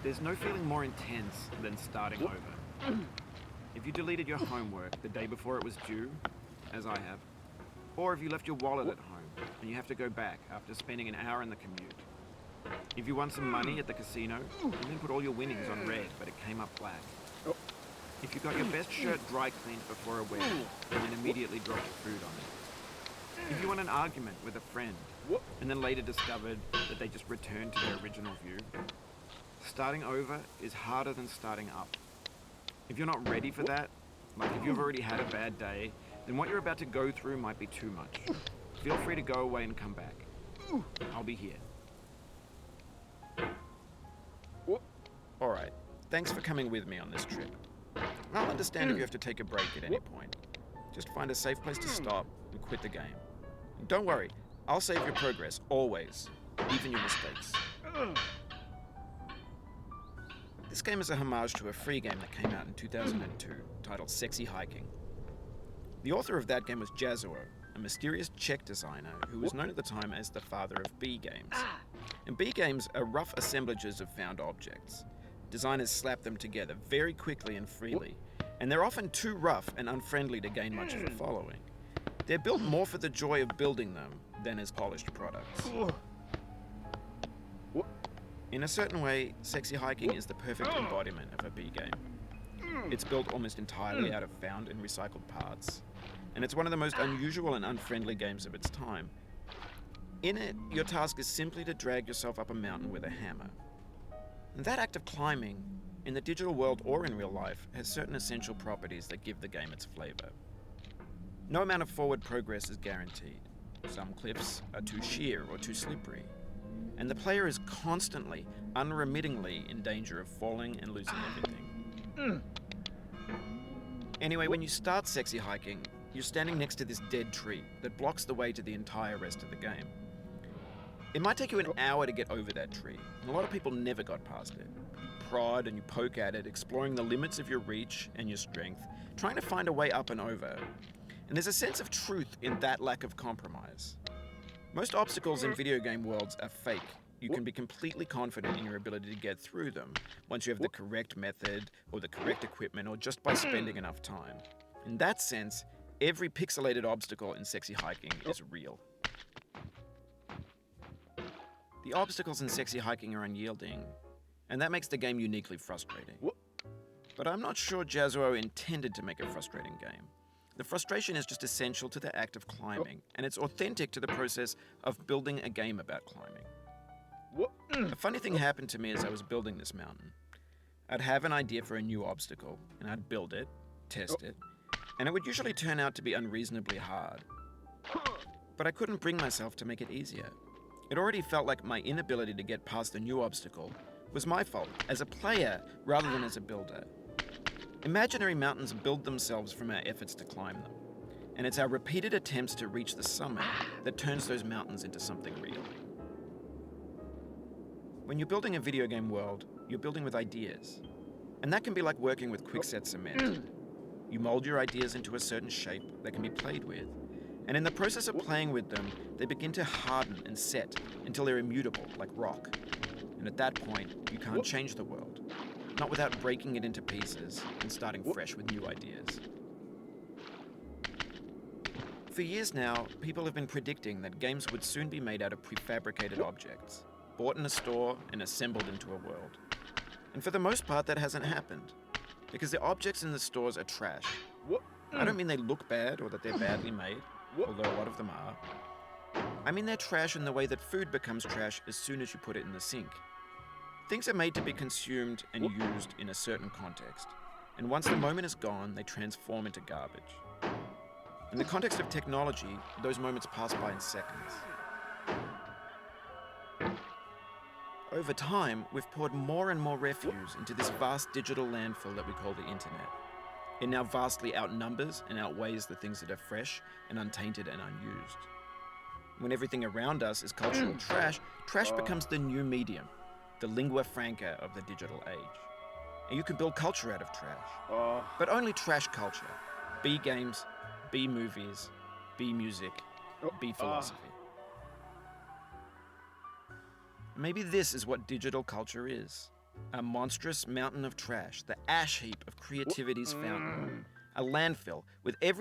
There's no feeling more intense than starting over. If you deleted your homework the day before it was due, as I have, or if you left your wallet at home and you have to go back after spending an hour in the commute. If you won some money at the casino and then put all your winnings on red but it came up black. If you got your best shirt dry cleaned before a wedding and then immediately dropped food on it. If you won an argument with a friend and then later discovered that they just returned to their original view. Starting over is harder than starting up. If you're not ready for that, like if you've already had a bad day, then what you're about to go through might be too much. Feel free to go away and come back. I'll be here. Alright, thanks for coming with me on this trip. I'll understand if you have to take a break at any point. Just find a safe place to stop and quit the game. And don't worry, I'll save your progress, always, even your mistakes. This game is a homage to a free game that came out in 2002, titled Sexy Hiking. The author of that game was Jazuo, a mysterious Czech designer who was known at the time as the father of B games. And B games are rough assemblages of found objects. Designers slap them together very quickly and freely, and they're often too rough and unfriendly to gain much of a following. They're built more for the joy of building them than as polished products. In a certain way, Sexy Hiking is the perfect embodiment of a B game. It's built almost entirely out of found and recycled parts, and it's one of the most unusual and unfriendly games of its time. In it, your task is simply to drag yourself up a mountain with a hammer. And that act of climbing, in the digital world or in real life, has certain essential properties that give the game its flavor. No amount of forward progress is guaranteed. Some cliffs are too sheer or too slippery. And the player is constantly, unremittingly in danger of falling and losing everything. Anyway, when you start Sexy Hiking, you're standing next to this dead tree that blocks the way to the entire rest of the game. It might take you an hour to get over that tree, and a lot of people never got past it. You prod and you poke at it, exploring the limits of your reach and your strength, trying to find a way up and over. And there's a sense of truth in that lack of compromise. Most obstacles in video game worlds are fake. You can be completely confident in your ability to get through them once you have the correct method or the correct equipment or just by spending enough time. In that sense, every pixelated obstacle in Sexy Hiking is real. The obstacles in Sexy Hiking are unyielding, and that makes the game uniquely frustrating. But I'm not sure Jazuo intended to make a frustrating game. The frustration is just essential to the act of climbing, and it's authentic to the process of building a game about climbing. A funny thing happened to me as I was building this mountain. I'd have an idea for a new obstacle, and I'd build it, test it, and it would usually turn out to be unreasonably hard. But I couldn't bring myself to make it easier. It already felt like my inability to get past the new obstacle was my fault as a player rather than as a builder. Imaginary mountains build themselves from our efforts to climb them, and it's our repeated attempts to reach the summit that turns those mountains into something real. When you're building a video game world, you're building with ideas, and that can be like working with quickset cement. You mold your ideas into a certain shape that can be played with, and in the process of playing with them, they begin to harden and set until they're immutable, like rock. And at that point, you can't change the world. Not without breaking it into pieces and starting fresh with new ideas. For years now, people have been predicting that games would soon be made out of prefabricated objects, bought in a store and assembled into a world. And for the most part, that hasn't happened, because the objects in the stores are trash. I don't mean they look bad or that they're badly made, although a lot of them are. I mean they're trash in the way that food becomes trash as soon as you put it in the sink. Things are made to be consumed and used in a certain context, and once the moment is gone, they transform into garbage. In the context of technology, those moments pass by in seconds. Over time, we've poured more and more refuse into this vast digital landfill that we call the internet. It now vastly outnumbers and outweighs the things that are fresh and untainted and unused. When everything around us is cultural trash, trash becomes the new medium, the lingua franca of the digital age. And you can build culture out of trash. But only trash culture. B games, B movies, B music, B philosophy. Maybe this is what digital culture is. A monstrous mountain of trash, the ash heap of creativity's fountain. A landfill with every